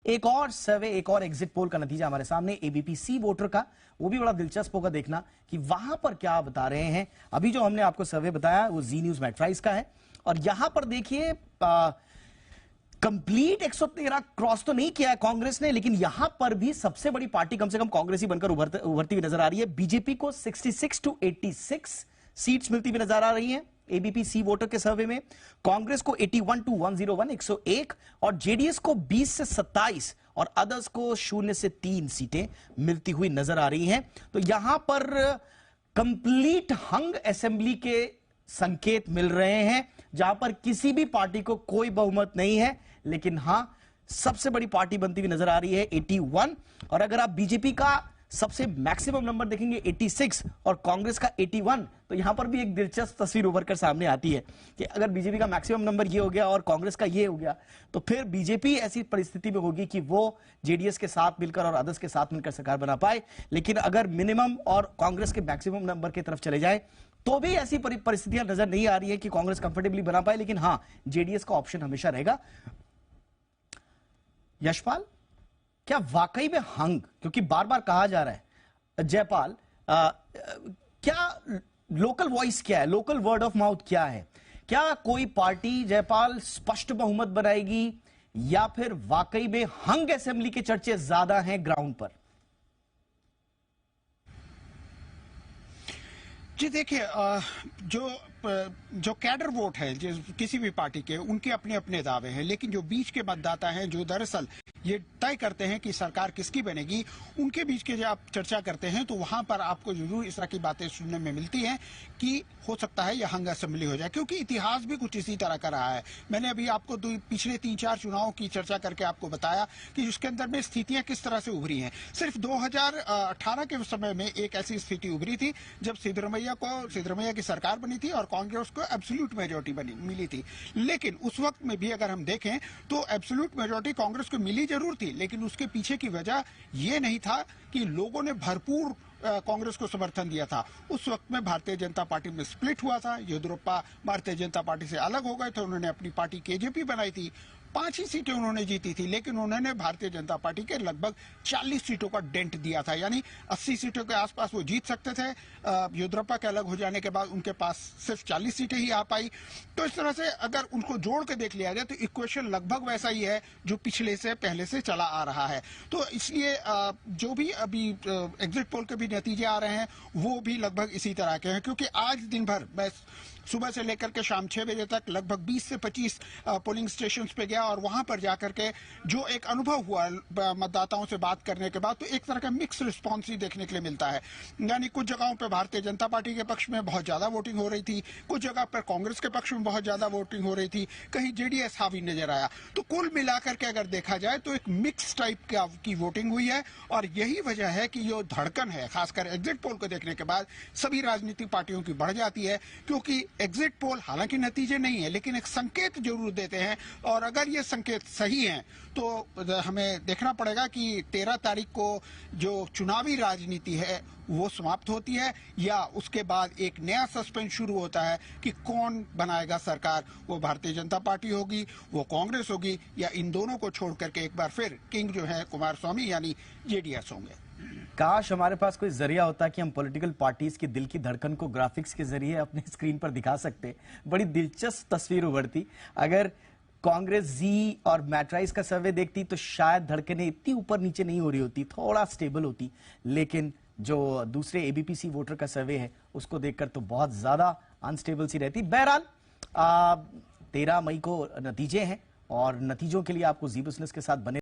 एक और सर्वे, एक और एग्जिट पोल का नतीजा हमारे सामने, एबीपी सी वोटर का। वो भी बड़ा दिलचस्प होगा देखना कि वहां पर क्या बता रहे हैं। अभी जो हमने आपको सर्वे बताया वो जी न्यूज मैट्राइज का है, और यहां पर देखिए कंप्लीट 113 क्रॉस तो नहीं किया है कांग्रेस ने, लेकिन यहां पर भी सबसे बड़ी पार्टी कम से कम कांग्रेस ही बनकर उभरती हुई नजर आ रही है। बीजेपी को 66 to 86 सीट्स मिलती हुई नजर आ रही हैं एबीपी सी वोटर के सर्वे में। कांग्रेस को 81 to 101 101, और जेडीएस को 20 से 27 और अदर्स को 0 से 3 सीटें मिलती हुई नजर आ रही हैं। तो यहां पर कंप्लीट हंग असेंबली के संकेत मिल रहे हैं, जहां पर किसी भी पार्टी को कोई बहुमत नहीं है, लेकिन हां सबसे बड़ी पार्टी बनती हुई नजर आ रही है 81। और अगर आप बीजेपी का सबसे मैक्सिमम नंबर देखेंगे 86 और कांग्रेस का 81, तो यहां पर भी एक दिलचस्प तस्वीर उभर कर सामने आती है कि अगर बीजेपी का मैक्सिमम नंबर ये हो गया और कांग्रेस का ये हो गया, तो फिर बीजेपी ऐसी परिस्थिति में होगी कि वो जेडीएस के साथ मिलकर और अदर्स के साथ मिलकर सरकार बना पाए। लेकिन अगर मिनिमम और कांग्रेस के मैक्सिमम नंबर की तरफ चले जाए तो भी ऐसी परिस्थितियां नजर नहीं आ रही है कि कांग्रेस कंफर्टेबली बना पाए, लेकिन हां जेडीएस का ऑप्शन हमेशा रहेगा। यशपाल, क्या वाकई में हंग, क्योंकि बार बार कहा जा रहा है जयपाल, क्या लोकल वॉइस क्या है, लोकल वर्ड ऑफ माउथ क्या है? क्या कोई पार्टी जयपाल स्पष्ट बहुमत बनाएगी, या फिर वाकई में हंग असेंबली के चर्चे ज्यादा हैं ग्राउंड पर? जी देखिए, जो कैडर वोट है किसी भी पार्टी के, उनके अपने अपने दावे हैं, लेकिन जो बीच के मतदाता हैं जो दरअसल ये तय करते हैं कि सरकार किसकी बनेगी, उनके बीच के जब आप चर्चा करते हैं तो वहां पर आपको जरूर इस तरह की बातें सुनने में मिलती हैं कि हो सकता है यह हंग असेंबली हो जाए, क्योंकि इतिहास भी कुछ इसी तरह का रहा है। मैंने अभी आपको पिछले 3-4 चुनावों की चर्चा करके आपको बताया कि उसके अंदर में स्थितियां किस तरह से उभरी हैं। सिर्फ 2018 के समय में एक ऐसी स्थिति उभरी थी जब सिद्धरमैया की सरकार बनी थी और कांग्रेस को एब्सोल्यूट मेजोरिटी मिली थी। लेकिन उस वक्त में भी अगर हम देखें तो एब्सोल्यूट मेजोरिटी कांग्रेस को मिली जरूर थी, लेकिन उसके पीछे की वजह यह नहीं था कि लोगों ने भरपूर कांग्रेस को समर्थन दिया था। उस वक्त में भारतीय जनता पार्टी में स्प्लिट हुआ था, येदियुरप्पा भारतीय जनता पार्टी से अलग हो गए थे, उन्होंने अपनी पार्टी केजेपी बनाई थी, 5 ही सीटें उन्होंने जीती थी, लेकिन उन्होंने भारतीय जनता पार्टी के लगभग 40 सीटों का डेंट दिया था, यानी 80 सीटों के आसपास वो जीत सकते थे। येदियुरप्पा के अलग हो जाने के बाद उनके पास सिर्फ 40 सीटें ही आ पाई। तो इस तरह से अगर उनको जोड़ के देख लिया जाए तो इक्वेशन लगभग वैसा ही है जो पहले से चला आ रहा है। तो इसलिए जो भी अभी एग्जिट पोल के भी नतीजे आ रहे हैं वो भी लगभग इसी तरह के हैं, क्योंकि आज दिन भर मैं सुबह से लेकर के शाम 6 बजे तक लगभग 20 से 25 पोलिंग स्टेशंस पे गया, और वहां पर जाकर के जो एक अनुभव हुआ मतदाताओं से बात करने के बाद, तो एक तरह का मिक्स रिस्पॉन्स ही देखने के लिए मिलता है। यानी कुछ जगहों पे भारतीय जनता पार्टी के पक्ष में बहुत ज्यादा वोटिंग हो रही थी, कुछ जगह पर कांग्रेस के पक्ष में बहुत ज्यादा वोटिंग हो रही थी, कहीं जेडीएस हावी नजर आया। तो कुल मिलाकर के अगर देखा जाए तो एक मिक्स टाइप की वोटिंग हुई है, और यही वजह है कि जो धड़कन है खासकर एग्जिट पोल को देखने के बाद सभी राजनीतिक पार्टियों की बढ़ जाती है, क्योंकि एग्जिट पोल हालांकि नतीजे नहीं है लेकिन एक संकेत जरूर देते हैं, और अगर ये संकेत सही हैं तो हमें देखना पड़ेगा कि 13 तारीख को जो चुनावी राजनीति है वो समाप्त होती है, या उसके बाद एक नया सस्पेंस शुरू होता है कि कौन बनाएगा सरकार। वो भारतीय जनता पार्टी होगी, वो कांग्रेस होगी, या इन दोनों को छोड़ करके एक बार फिर किंग जो है कुमार स्वामी यानी जेडीएस होंगे। काश हमारे पास कोई जरिया होता कि हम पॉलिटिकल पार्टीज की दिल की धड़कन को ग्राफिक्स के जरिए अपने स्क्रीन पर दिखा सकते। बड़ी दिलचस्प तस्वीर उभरती। अगर कांग्रेस जी और मैट्राइज का सर्वे देखती तो शायद धड़कनें इतनी ऊपर नीचे नहीं हो रही होती, थोड़ा स्टेबल होती। लेकिन जो दूसरे एबीपी सी वोटर का सर्वे है उसको देखकर तो बहुत ज्यादा अनस्टेबल सी रहती। बहरहाल 13 मई को नतीजे हैं, और नतीजों के लिए आपको जी बिजनेस के साथ बने